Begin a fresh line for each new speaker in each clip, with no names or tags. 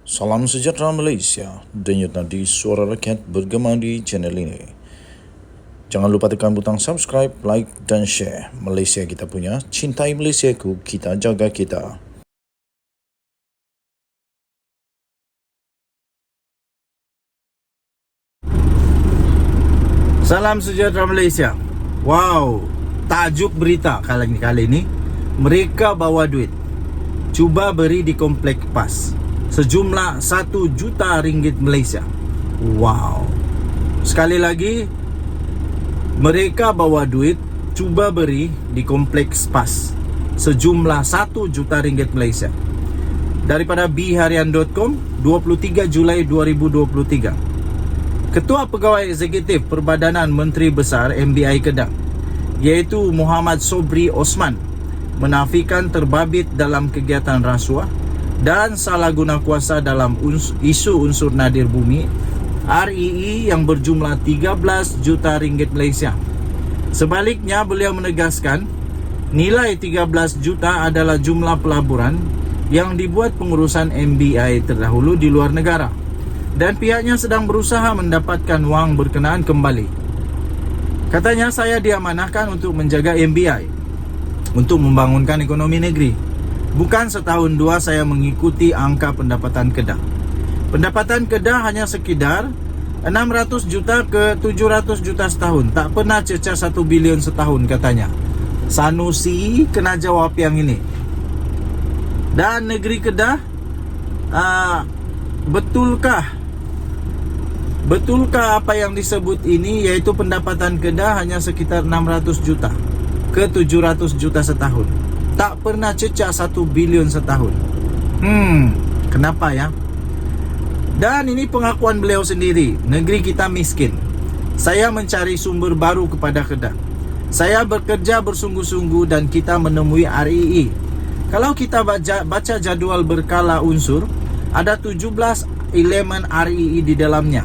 Salam sejahtera Malaysia, denyut nadi suara rakyat bergema di channel ini. Jangan lupa tekan butang subscribe, like dan share. Malaysia kita punya, cintai Malaysiaku, kita jaga kita.
Salam sejahtera Malaysia. Wow, tajuk berita kali ini, mereka bawa duit. Cuba beri di komplek PAS. Sejumlah 1 juta ringgit Malaysia. Wow. Sekali lagi, mereka bawa duit, cuba beri di kompleks PAS. Sejumlah 1 juta ringgit Malaysia. Daripada bharian.com, 23 Julai 2023. Ketua Pegawai Eksekutif Perbadanan Menteri Besar MBI Kedah, iaitu Muhammad Sobri Osman, menafikan terbabit dalam kegiatan rasuah dan salah guna kuasa dalam isu unsur nadir bumi REE yang berjumlah 13 juta ringgit Malaysia. Sebaliknya, beliau menegaskan nilai 13 juta adalah jumlah pelaburan yang dibuat pengurusan MBI terdahulu di luar negara dan pihaknya sedang berusaha mendapatkan wang berkenaan kembali. Katanya, saya diamanahkan untuk menjaga MBI untuk membangunkan ekonomi negeri. Bukan setahun dua saya mengikuti angka pendapatan Kedah. Pendapatan Kedah hanya sekitar 600 juta ke 700 juta setahun. Tak pernah cecah 1 bilion setahun, katanya. Sanusi kena jawab yang ini. Dan negeri Kedah, Betulkah apa yang disebut ini, iaitu pendapatan Kedah hanya sekitar 600 juta ke 700 juta setahun? Tak pernah cecah 1 bilion setahun. Kenapa ya? Dan ini pengakuan beliau sendiri. Negeri kita miskin. Saya mencari sumber baru kepada Kedah. Saya bekerja bersungguh-sungguh dan kita menemui REE. Kalau kita baca jadual berkala unsur, ada 17 elemen REE di dalamnya.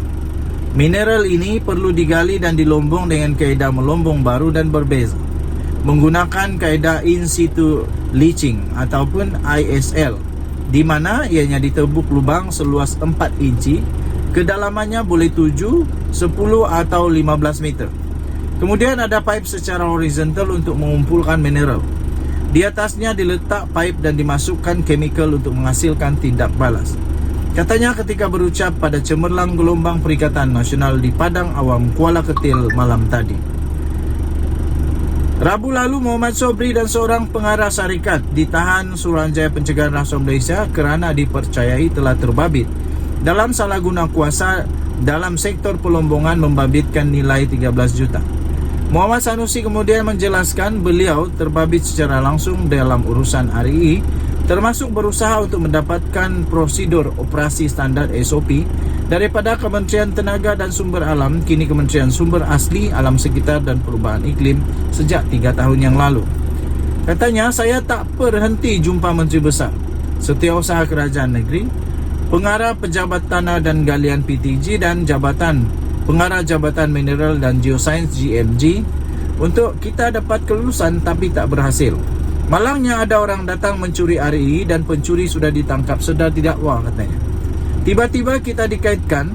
Mineral ini perlu digali dan dilombong dengan kaedah melombong baru dan berbeza, menggunakan kaedah in situ leaching ataupun ISL, di mana ianya ditebuk lubang seluas 4 inci, kedalamannya boleh 7, 10 atau 15 meter. Kemudian ada pipe secara horizontal untuk mengumpulkan mineral. Di atasnya diletak pipe dan dimasukkan chemical untuk menghasilkan tindak balas. Katanya ketika berucap pada cemerlang gelombang Perikatan Nasional di Padang Awam, Kuala Ketil malam tadi. Rabu lalu, Muhammad Sobri dan seorang pengarah syarikat ditahan Suruhanjaya Pencegahan Rasuah Malaysia kerana dipercayai telah terbabit dalam salah guna kuasa dalam sektor pelombongan membabitkan nilai 13 juta. Muhammad Sanusi kemudian menjelaskan beliau terbabit secara langsung dalam urusan REE, termasuk berusaha untuk mendapatkan prosedur operasi standar SOP daripada Kementerian Tenaga dan Sumber Alam, kini Kementerian Sumber Asli, Alam Sekitar dan Perubahan Iklim, sejak 3 tahun yang lalu. Katanya, saya tak berhenti jumpa Menteri Besar, Setiausaha Kerajaan Negeri, Pengarah Pejabat Tanah dan Galian PTG dan Pengarah Jabatan Mineral dan Geosains GMG untuk kita dapat kelulusan, tapi tak berhasil. Malangnya ada orang datang mencuri REE dan pencuri sudah ditangkap sedar didakwa, katanya. Tiba-tiba kita dikaitkan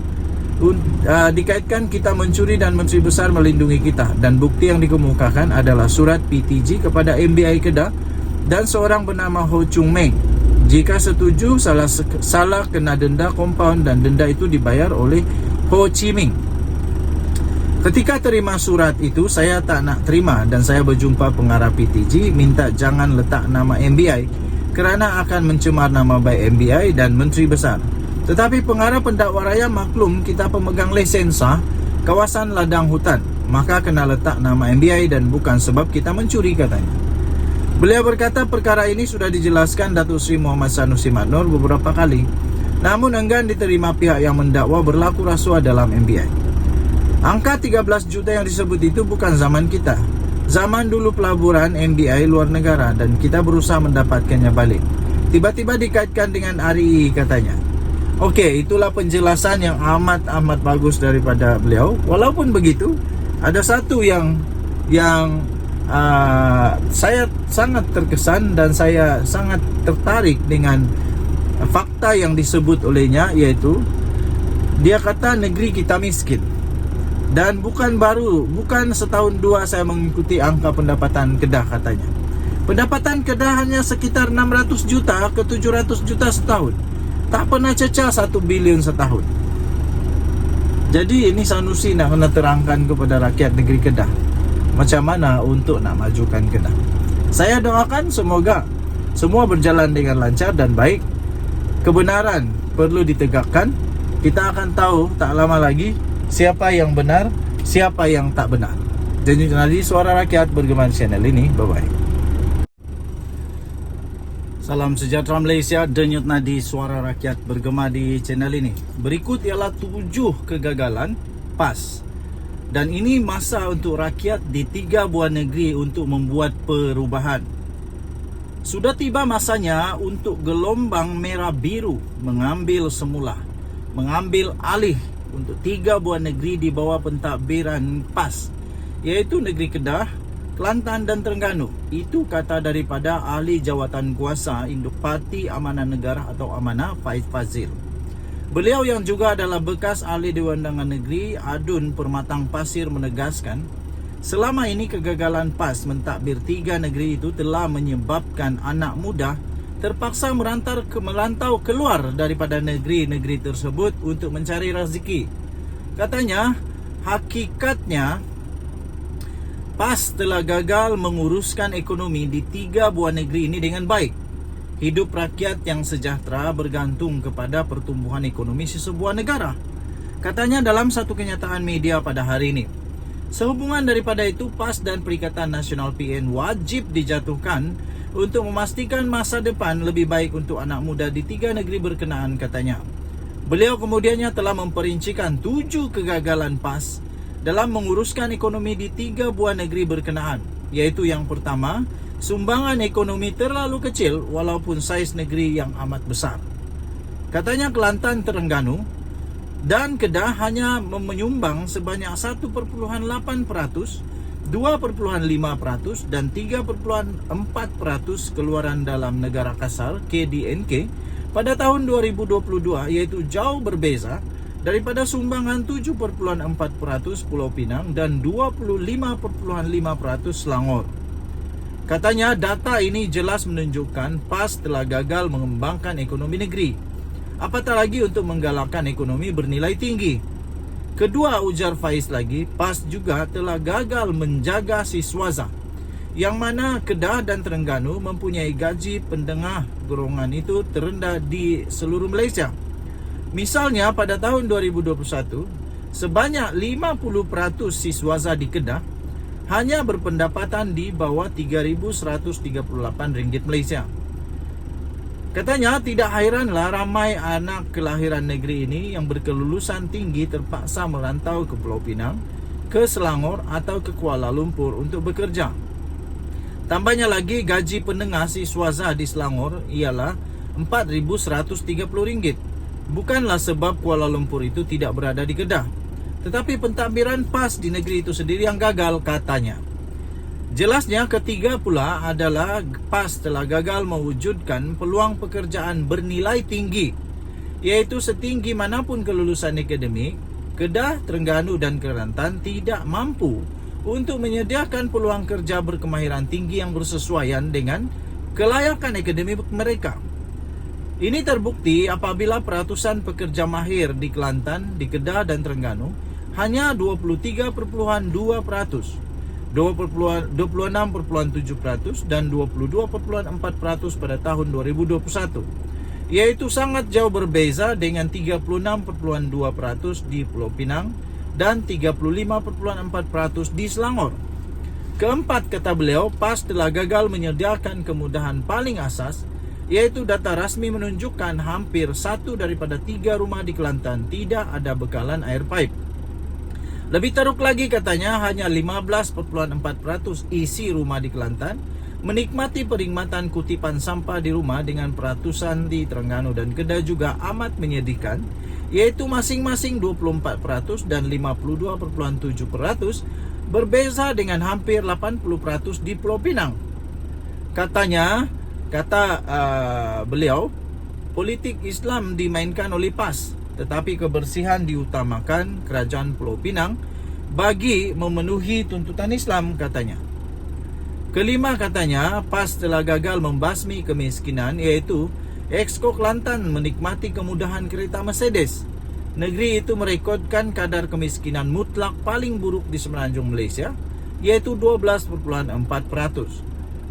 kita mencuri dan Menteri Besar melindungi kita, dan bukti yang dikemukakan adalah surat PTG kepada MBI Kedah dan seorang bernama Ho Chung Meng. Jika setuju, salah kena denda kompaun dan denda itu dibayar oleh Ho Chi Minh. Ketika terima surat itu, saya tak nak terima dan saya berjumpa pengarah PTG minta jangan letak nama MBI kerana akan mencemar nama baik MBI dan Menteri Besar. Tetapi pengarah pendakwa raya maklum kita pemegang lesen sah kawasan ladang hutan, maka kena letak nama MBI dan bukan sebab kita mencuri, katanya. Beliau berkata perkara ini sudah dijelaskan Datuk Seri Muhammad Sanusi Madnor beberapa kali, namun enggan diterima pihak yang mendakwa berlaku rasuah dalam MBI. Angka 13 juta yang disebut itu bukan zaman kita. Zaman dulu pelaburan MBI luar negara dan kita berusaha mendapatkannya balik. Tiba-tiba dikaitkan dengan REE, katanya. Okey, itulah penjelasan yang amat bagus daripada beliau. Walaupun begitu, ada satu yang saya sangat terkesan dan saya sangat tertarik dengan fakta yang disebut olehnya, yaitu dia kata negeri kita miskin. Dan bukan setahun dua saya mengikuti angka pendapatan Kedah katanya. Pendapatan Kedah hanya sekitar 600 juta ke 700 juta setahun. Tak pernah cecah 1 bilion setahun. Jadi ini Sanusi nak kena terangkan kepada rakyat negeri Kedah macam mana untuk nak majukan Kedah. Saya doakan semoga semua berjalan dengan lancar dan baik. Kebenaran perlu ditegakkan. Kita akan tahu tak lama lagi siapa yang benar, siapa yang tak benar. Denyut Nadi Suara Rakyat bergema di channel ini. Bye-bye. Salam sejahtera Malaysia, Denyut Nadi Suara Rakyat bergema di channel ini. Berikut ialah 7 kegagalan PAS. Dan ini masa untuk rakyat di 3 buah negeri untuk membuat perubahan. Sudah tiba masanya untuk gelombang merah biru mengambil alih untuk 3 buah negeri di bawah pentadbiran PAS, iaitu negeri Kedah, Kelantan dan Terengganu. Itu kata daripada ahli jawatan kuasa Induk Parti Amanah Negara atau Amanah, Faiz Fazil. Beliau yang juga adalah bekas ahli Dewan Undangan Negeri Adun Permatang Pasir menegaskan, selama ini kegagalan PAS mentadbir 3 negeri itu telah menyebabkan anak muda terpaksa melantau keluar daripada negeri-negeri tersebut untuk mencari rezeki. Katanya, hakikatnya PAS telah gagal menguruskan ekonomi di 3 buah negeri ini dengan baik. Hidup rakyat yang sejahtera bergantung kepada pertumbuhan ekonomi sesebuah negara. Katanya dalam satu kenyataan media pada hari ini. Sehubungan daripada itu, PAS dan Perikatan Nasional PN wajib dijatuhkan untuk memastikan masa depan lebih baik untuk anak muda di 3 negeri berkenaan, katanya. Beliau kemudiannya telah memperincikan 7 kegagalan PAS dalam menguruskan ekonomi di 3 buah negeri berkenaan, iaitu yang pertama, sumbangan ekonomi terlalu kecil walaupun saiz negeri yang amat besar. Katanya Kelantan, Terengganu dan Kedah hanya menyumbang sebanyak 1,8%, 2,5% dan 3,4% keluaran dalam negara kasar KDNK pada tahun 2022, iaitu jauh berbeza daripada sumbangan 7,4% Pulau Pinang dan 25,5% Selangor. Katanya data ini jelas menunjukkan PAS telah gagal mengembangkan ekonomi negeri, apatah lagi untuk menggalakkan ekonomi bernilai tinggi. Kedua, ujar Faiz lagi, PAS juga telah gagal menjaga siswaza, yang mana Kedah dan Terengganu mempunyai gaji pendengah golongan itu terendah di seluruh Malaysia. Misalnya pada tahun 2021, sebanyak 50% siswaza di Kedah hanya berpendapatan di bawah RM3,138 Malaysia. Katanya tidak hairanlah ramai anak kelahiran negeri ini yang berkelulusan tinggi terpaksa merantau ke Pulau Pinang, ke Selangor atau ke Kuala Lumpur untuk bekerja. Tambahnya lagi, gaji pendengah siswaza di Selangor ialah RM4,130. Bukanlah sebab Kuala Lumpur itu tidak berada di Kedah, tetapi pentadbiran PAS di negeri itu sendiri yang gagal, katanya. Jelasnya ketiga pula adalah PAS telah gagal mewujudkan peluang pekerjaan bernilai tinggi, iaitu setinggi manapun kelulusan akademik. Kedah, Terengganu dan Kelantan tidak mampu untuk menyediakan peluang kerja berkemahiran tinggi yang bersesuaian dengan kelayakan akademik mereka. Ini terbukti apabila peratusan pekerja mahir di Kelantan, di Kedah dan Terengganu hanya 23,2%, 26,7% dan 22,4% pada tahun 2021, iaitu sangat jauh berbeza dengan 36,2% di Pulau Pinang dan 35,4% di Selangor. Keempat, kata beliau, PAS telah gagal menyediakan kemudahan paling asas, iaitu data rasmi menunjukkan hampir 1 daripada 3 rumah di Kelantan tidak ada bekalan air pipe. Lebih teruk lagi, katanya hanya 15,4% isi rumah di Kelantan menikmati perkhidmatan kutipan sampah di rumah, dengan peratusan di Terengganu dan Kedah juga amat menyedihkan, yaitu masing-masing 24% dan 52,7%, berbeza dengan hampir 80% di Pulau Pinang. Kata beliau, politik Islam dimainkan oleh PAS, tetapi kebersihan diutamakan Kerajaan Pulau Pinang bagi memenuhi tuntutan Islam, katanya. Kelima, katanya, PAS telah gagal membasmi kemiskinan, iaitu Exco Kelantan menikmati kemudahan kereta Mercedes. Negeri itu merekodkan kadar kemiskinan mutlak paling buruk di semenanjung Malaysia, iaitu 12.4%.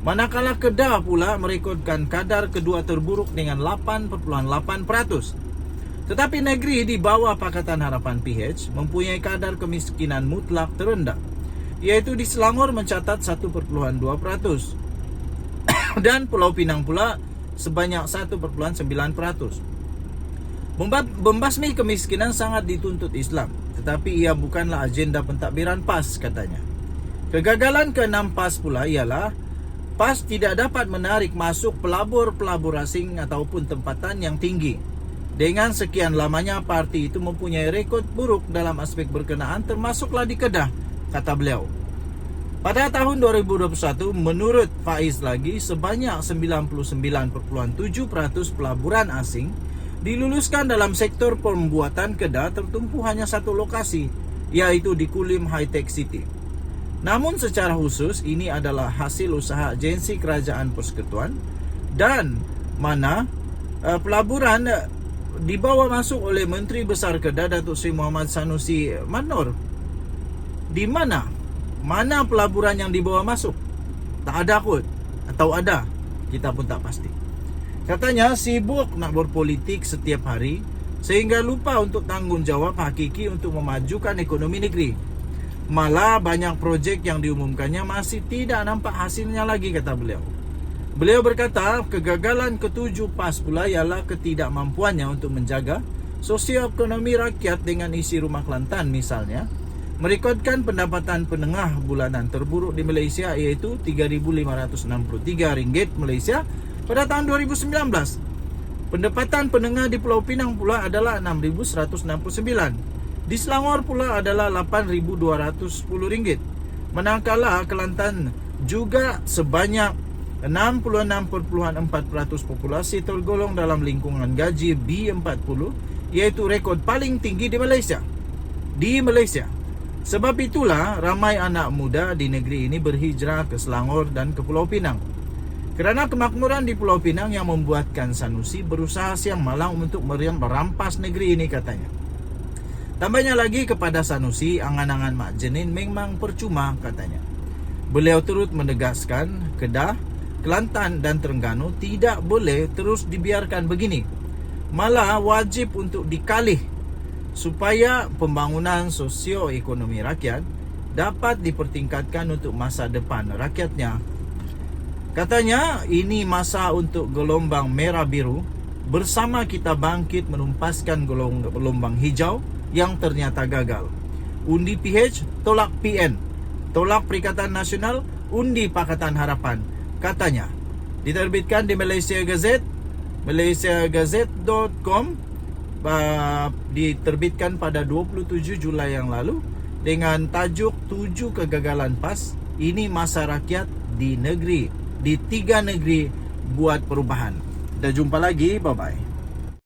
Manakala Kedah pula merekodkan kadar kedua terburuk dengan 8.8%. Tetapi negeri di bawah Pakatan Harapan PH mempunyai kadar kemiskinan mutlak terendah, iaitu di Selangor mencatat 1.2%. Dan Pulau Pinang pula sebanyak 1.9%. Membasmi kemiskinan sangat dituntut Islam, tetapi ia bukanlah agenda pentadbiran PAS, katanya. Kegagalan ke-6 PAS pula ialah PAS tidak dapat menarik masuk pelabur-pelabur asing ataupun tempatan yang tinggi. Dengan sekian lamanya parti itu mempunyai rekod buruk dalam aspek berkenaan, termasuklah di Kedah, kata beliau. Pada tahun 2021, menurut Faiz lagi, sebanyak 99.7% pelaburan asing diluluskan dalam sektor pembuatan Kedah tertumpu hanya satu lokasi, iaitu di Kulim High Tech City. Namun secara khusus, ini adalah hasil usaha agensi kerajaan persekutuan dan mana pelaburan dibawa masuk oleh Menteri Besar Kedah Datuk Seri Muhammad Sanusi Manor. Di mana? Mana pelaburan yang dibawa masuk? Tak ada kot. Atau ada? Kita pun tak pasti. Katanya sibuk nak berpolitik setiap hari sehingga lupa untuk tanggungjawab hakiki untuk memajukan ekonomi negeri. Malah banyak projek yang diumumkannya masih tidak nampak hasilnya lagi, kata beliau. Beliau berkata kegagalan ke-7 PAS pula ialah ketidakmampuannya untuk menjaga sosioekonomi rakyat dengan isi rumah Kelantan misalnya, merekodkan pendapatan penengah bulanan terburuk di Malaysia iaitu RM3,563 Malaysia pada tahun 2019. Pendapatan penengah di Pulau Pinang pula adalah RM6,169. Di Selangor pula adalah RM8,210. Manakala Kelantan juga sebanyak 66.4% populasi tergolong dalam lingkungan gaji B40, iaitu rekod paling tinggi di Malaysia. Sebab itulah ramai anak muda di negeri ini berhijrah ke Selangor dan ke Pulau Pinang. Kerana kemakmuran di Pulau Pinang yang membuatkan Sanusi berusaha siang malam untuk merampas negeri ini, katanya. Tambahnya lagi kepada Sanusi, angan-angan Mak Jenin memang percuma, katanya. Beliau turut menegaskan Kedah, Kelantan dan Terengganu tidak boleh terus dibiarkan begini. Malah wajib untuk dikalih supaya pembangunan sosioekonomi rakyat dapat dipertingkatkan untuk masa depan rakyatnya. Katanya ini masa untuk gelombang merah biru. Bersama kita bangkit menumpaskan gelombang hijau yang ternyata gagal. Undi PH, tolak PN. Tolak Perikatan Nasional, undi Pakatan Harapan, katanya. Diterbitkan di Malaysia Gazette, malaysiagazette.com, diterbitkan pada 27 Julai yang lalu dengan tajuk 7 kegagalan PAS. Ini masa rakyat di negeri, di 3 negeri buat perubahan. Dah jumpa lagi, bye-bye.